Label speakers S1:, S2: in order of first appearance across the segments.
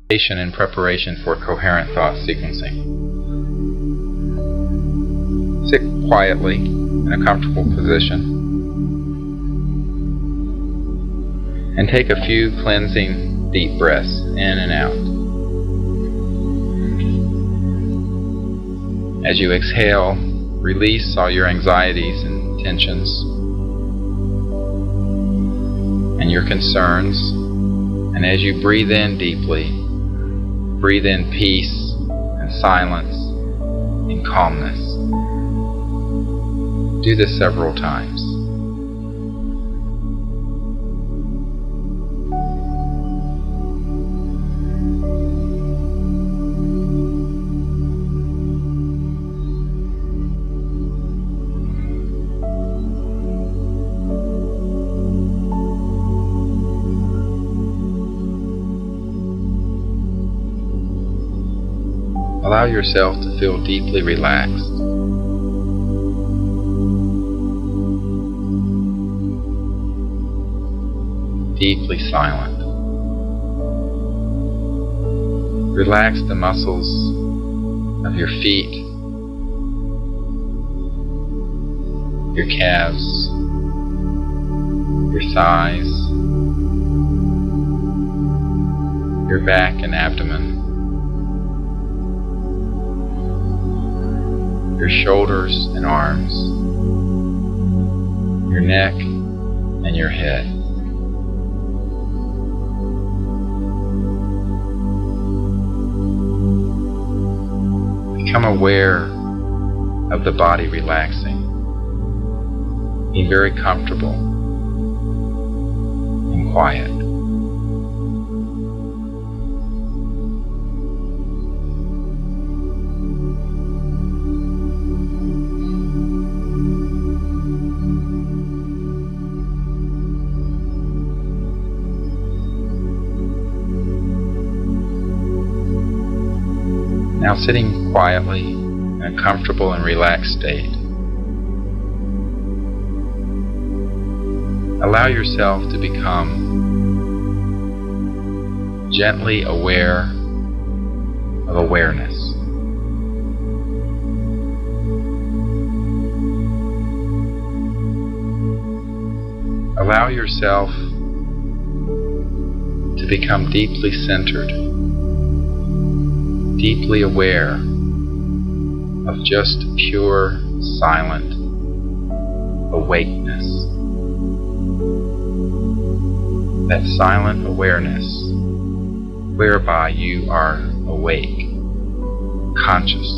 S1: In preparation for coherent thought sequencing. Sit quietly in a comfortable position and take a few cleansing deep breaths in and out. As you exhale, release all your anxieties and tensions and your concerns, and as you breathe in deeply, breathe in peace and silence and calmness. Do this several times. Allow yourself to feel deeply relaxed. Deeply silent. Relax the muscles of your feet, your calves, your thighs, your back and abdomen, your shoulders and arms, your neck and your head. Become aware of the body relaxing, being very comfortable and quiet. Now sitting quietly in a comfortable and relaxed state, allow yourself to become gently aware of awareness. Allow yourself to become deeply centered, deeply aware of just pure, silent awakeness. That silent awareness whereby you are awake, conscious.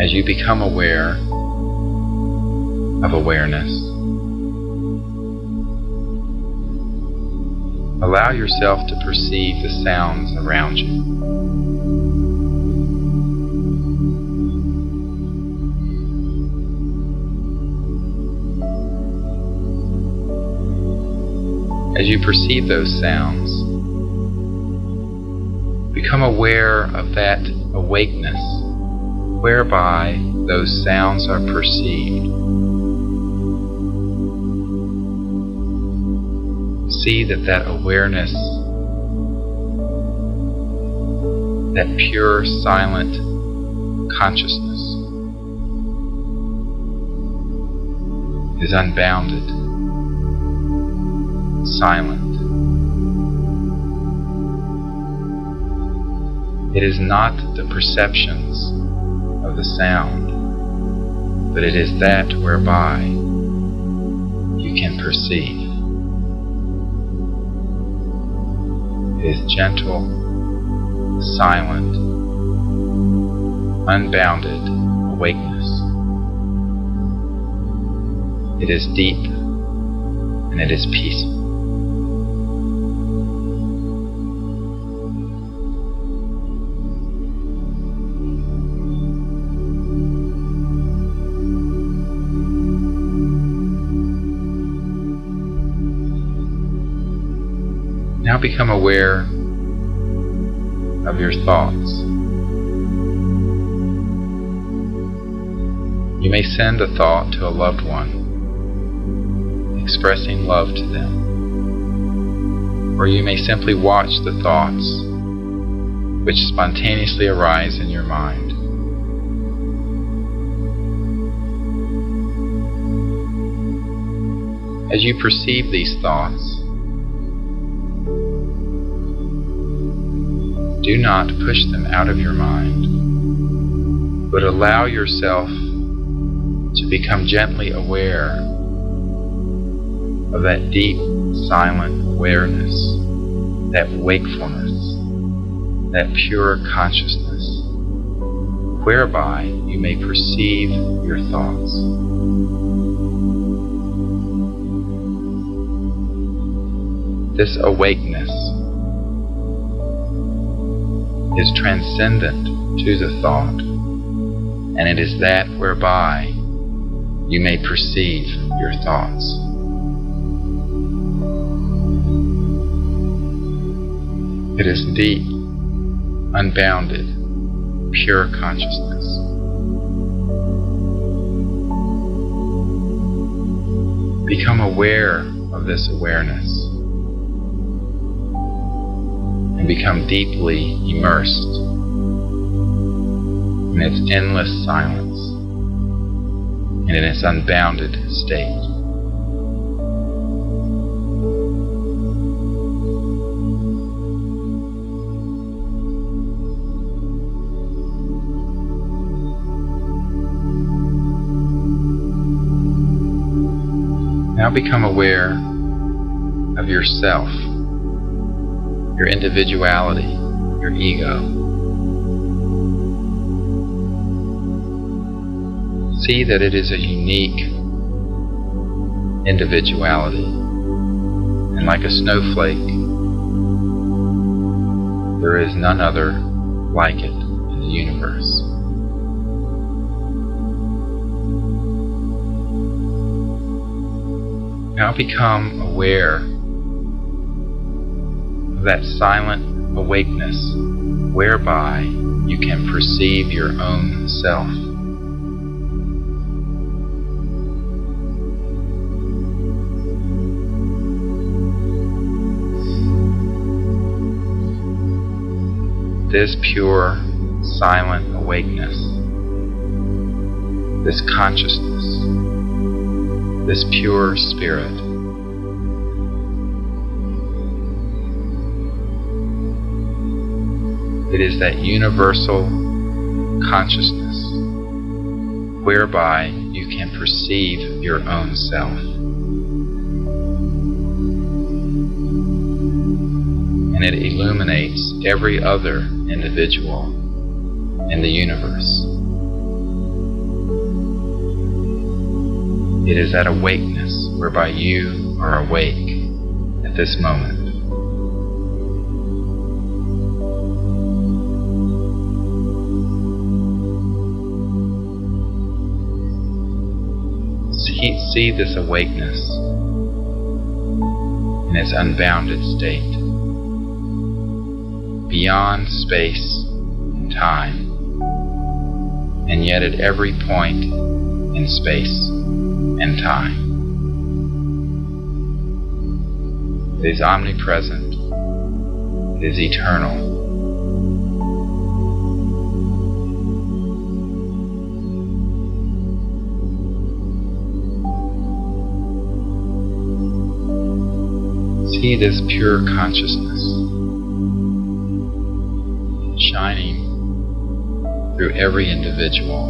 S1: As you become aware of awareness, allow yourself to perceive the sounds around you. As you perceive those sounds, become aware of that awakeness whereby those sounds are perceived. See that awareness, that pure, silent consciousness is unbounded, silent. It is not the perceptions of the sound, but it is that whereby you can perceive. It is gentle, silent, unbounded awakeness. It is deep and it is peaceful. Now become aware of your thoughts. You may send a thought to a loved one, expressing love to them. Or you may simply watch the thoughts which spontaneously arise in your mind. As you perceive these thoughts, do not push them out of your mind, but allow yourself to become gently aware of that deep, silent awareness, that wakefulness, that pure consciousness, whereby you may perceive your thoughts. This awakeness is transcendent to the thought, and it is that whereby you may perceive your thoughts. It is deep, unbounded, pure consciousness. Become aware of this awareness and become deeply immersed in its endless silence and in its unbounded state. Now become aware of yourself, your individuality, your ego. See that it is a unique individuality, and like a snowflake, there is none other like it in the universe. Now become aware of that silent awakeness whereby you can perceive your own self. This pure, silent awakeness, this consciousness, this pure spirit, it is that universal consciousness whereby you can perceive your own self. And it illuminates every other individual in the universe. It is that awakeness whereby you are awake at this moment. See this awakeness in its unbounded state, beyond space and time, and yet at every point in space and time. It is omnipresent. It is eternal. See this pure consciousness shining through every individual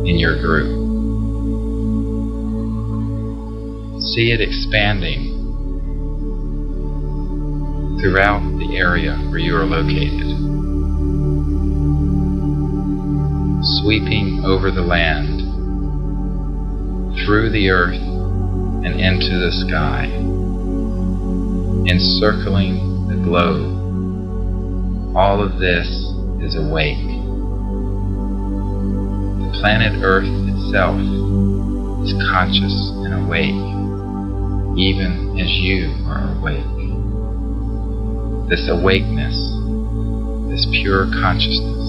S1: in your group. See it expanding throughout the area where you are located, sweeping over the land, through the earth, and into the sky, encircling the globe. All of this is awake. The planet Earth itself is conscious and awake, even as you are awake. This awakeness, this pure consciousness,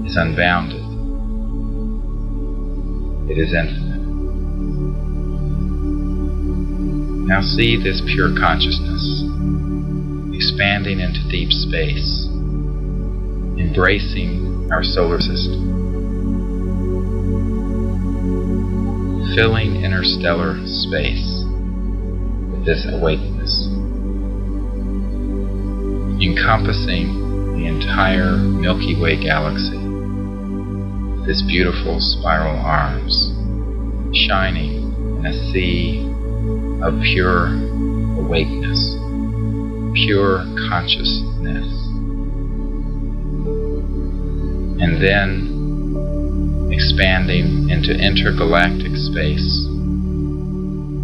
S1: is unbounded. It is infinite. Now see this pure consciousness expanding into deep space, embracing our solar system, filling interstellar space with this awakeness, encompassing the entire Milky Way galaxy with its beautiful spiral arms, shining in a sea of pure awakeness, pure consciousness. And then expanding into intergalactic space,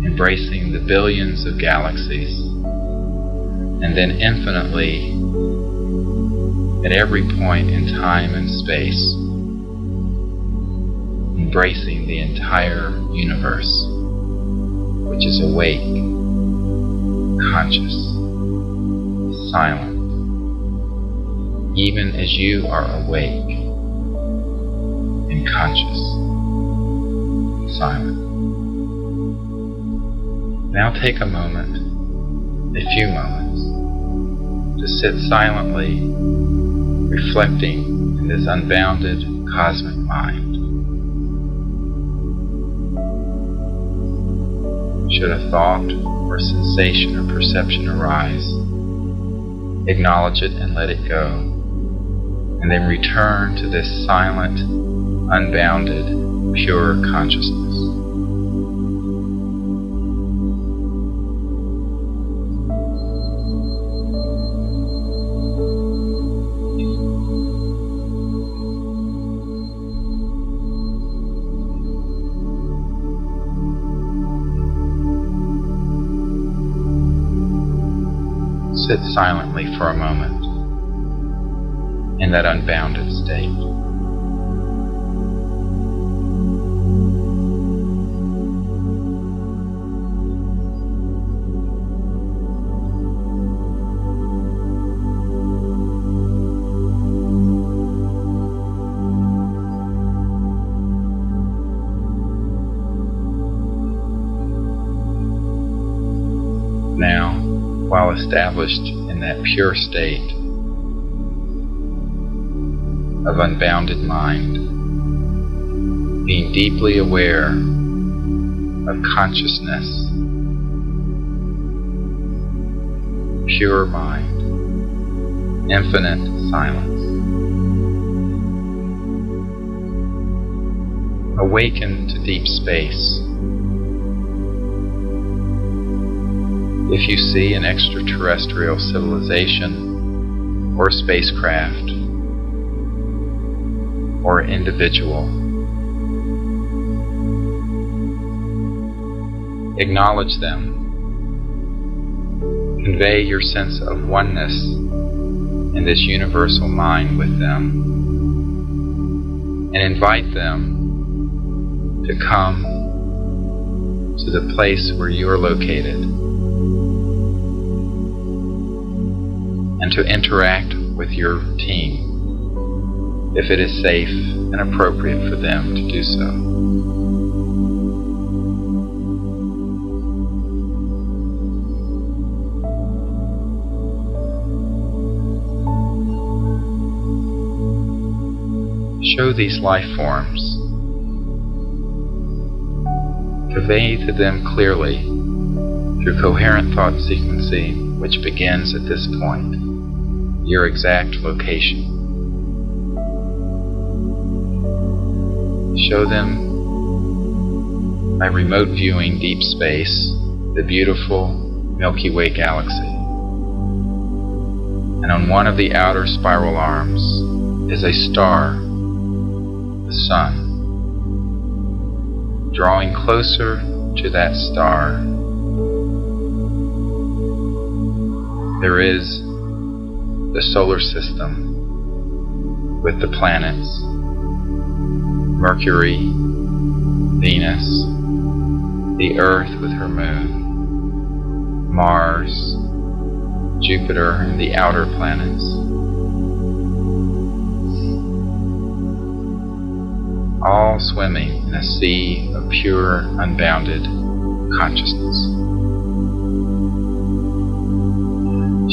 S1: embracing the billions of galaxies, and then infinitely at every point in time and space, embracing the entire universe, which is awake, conscious, silent, even as you are awake and conscious, silent. Now take a moment, a few moments, to sit silently, reflecting in this unbounded cosmic mind. Should a thought or sensation or perception arise, acknowledge it and let it go, and then return to this silent, unbounded, pure consciousness. Sit silently for a moment in that unbounded state. Now, while established in that pure state of unbounded mind, being deeply aware of consciousness, pure mind, infinite silence. Awaken to deep space. If you see an extraterrestrial civilization or spacecraft or individual, acknowledge them. Convey your sense of oneness in this universal mind with them, and invite them to come to the place where you are located and to interact with your team if it is safe and appropriate for them to do so. Show these life forms. Convey to them clearly through coherent thought sequencing, which begins at this point, your exact location. Show them by remote viewing deep space the beautiful Milky Way galaxy. And on one of the outer spiral arms is a star, the sun. Drawing closer to that star, there is the solar system with the planets, Mercury, Venus, the Earth with her moon, Mars, Jupiter, and the outer planets. all swimming in a sea of pure, unbounded consciousness.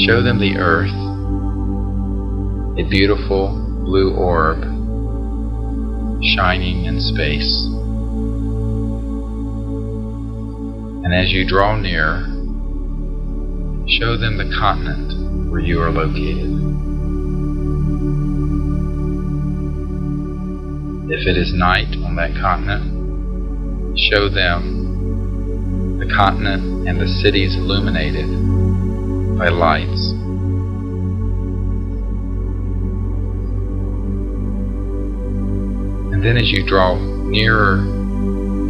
S1: Show them the earth, a beautiful blue orb shining in space. And as you draw near, show them the continent where you are located. If it is night on that continent, show them the continent and the cities illuminated by lights. And then as you draw nearer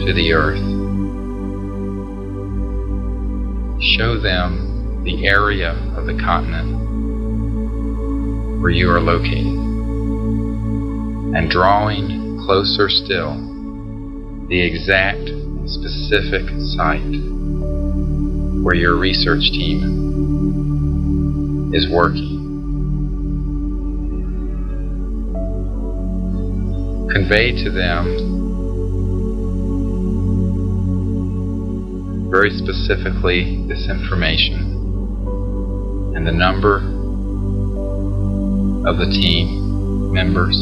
S1: to the earth, show them the area of the continent where you are located, and drawing closer still, the exact and specific site where your research team is working. Convey to them very specifically this information and the number of the team members,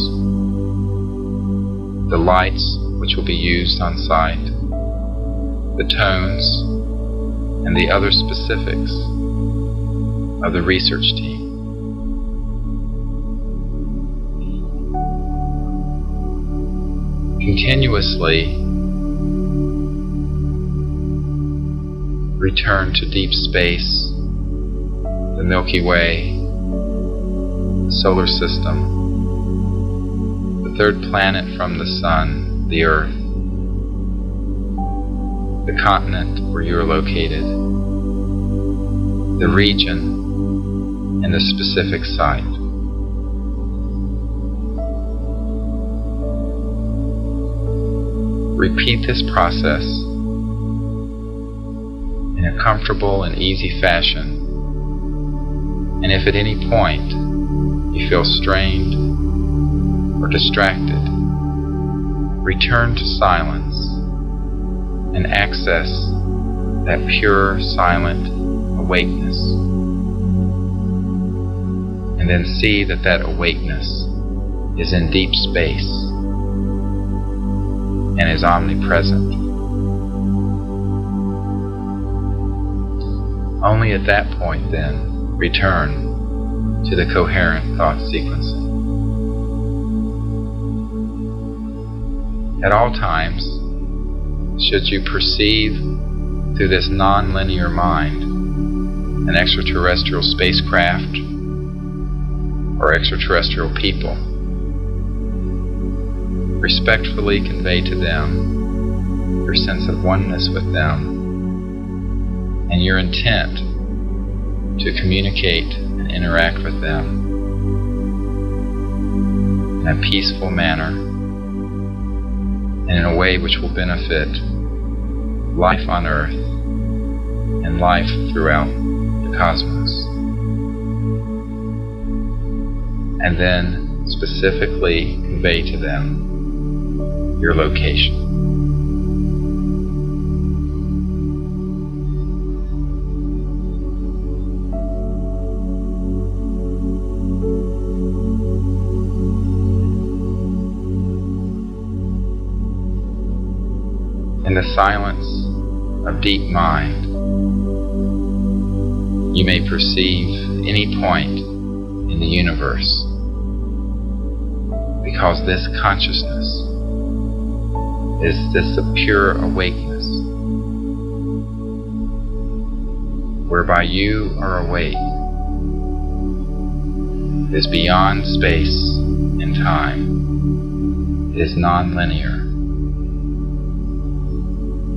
S1: the lights which will be used on site, the tones, and the other specifics of the research team. Continuously return to deep space, the Milky Way, the solar system, the third planet from the sun, the Earth, the continent where you are located, the region, and the specific site. Repeat this process in a comfortable and easy fashion, and if at any point you feel strained or distracted, return to silence and access that pure, silent awakeness, and then see that that awakeness is in deep space and is omnipresent. Only at that point, then, return to the coherent thought sequencing. At all times, should you perceive through this non-linear mind an extraterrestrial spacecraft or extraterrestrial people, respectfully convey to them your sense of oneness with them and your intent to communicate and interact with them in a peaceful manner and in a way which will benefit life on Earth and life throughout the cosmos. And then specifically convey to them your location. In the silence of deep mind, you may perceive any point in the universe, because this consciousness is this a pure awakeness, whereby you are awake, is beyond space and time. It is non-linear,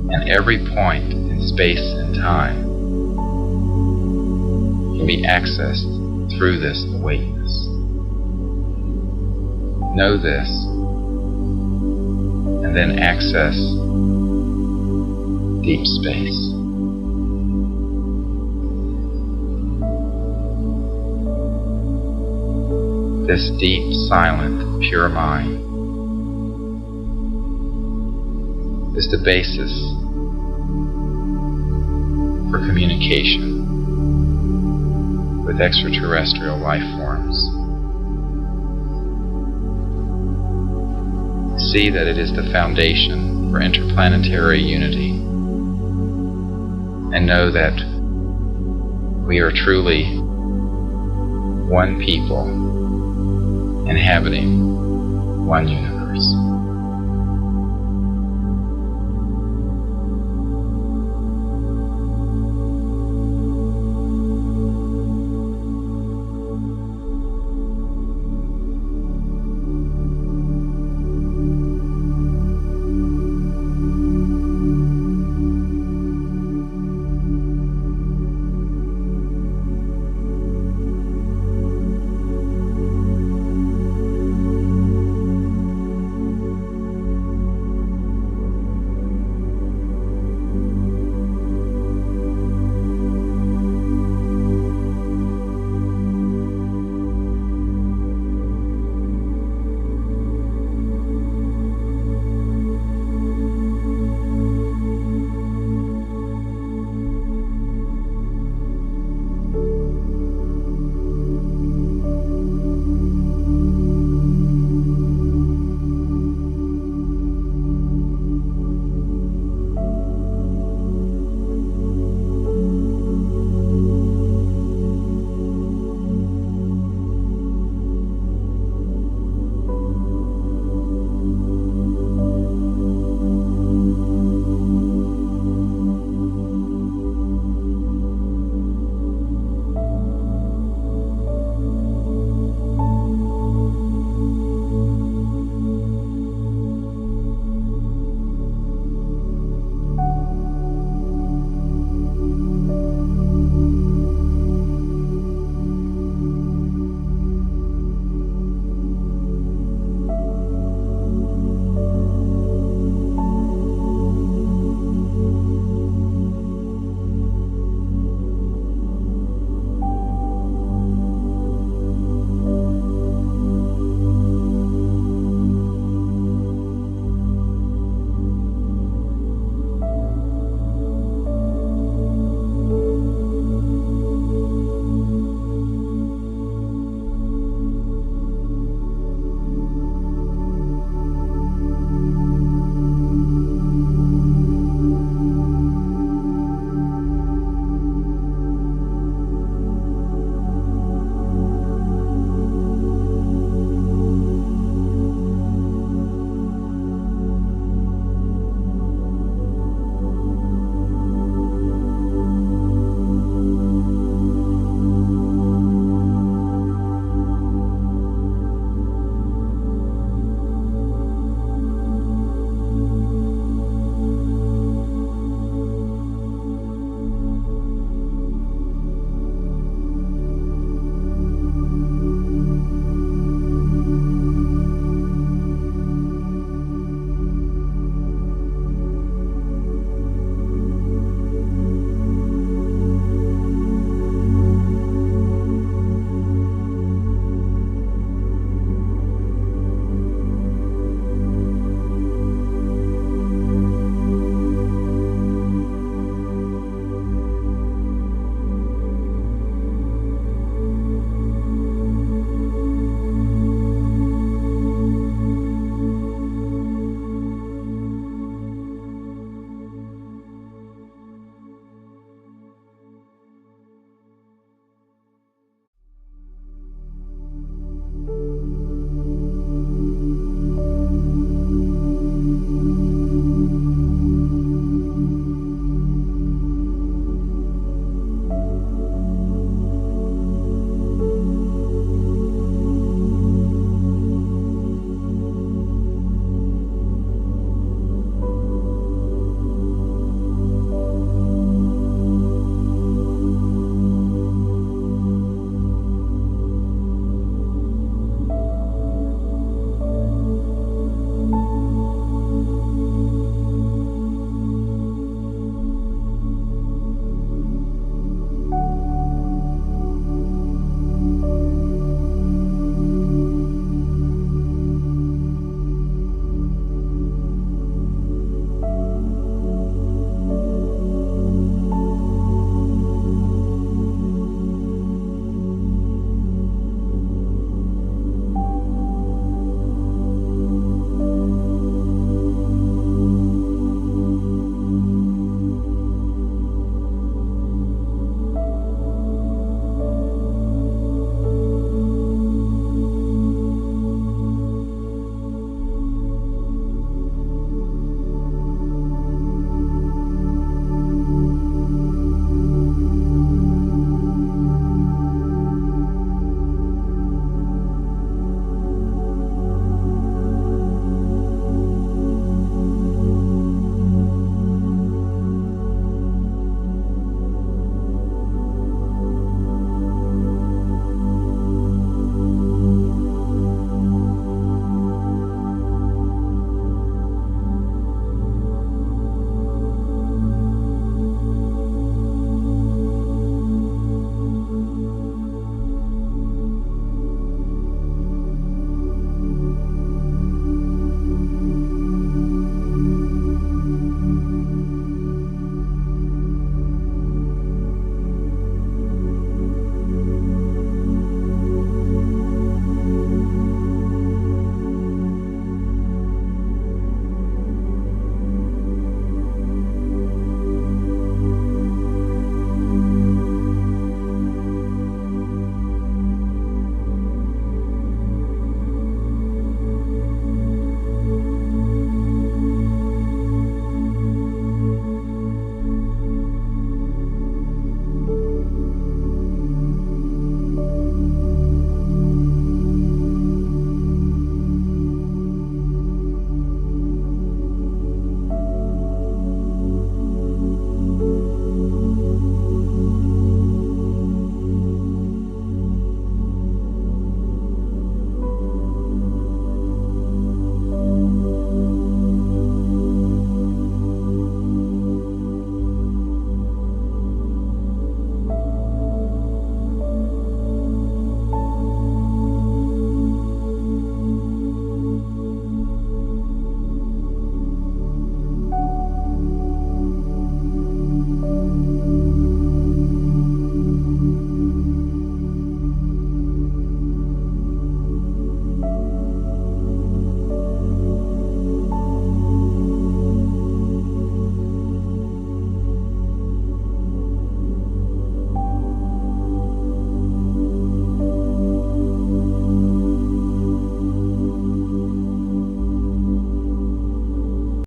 S1: and every point in space and time can be accessed through this awakeness. Know this, and then access deep space. This deep, silent, pure mind is the basis for communication with extraterrestrial life forms. See that it is the foundation for interplanetary unity, and know that we are truly one people inhabiting one universe.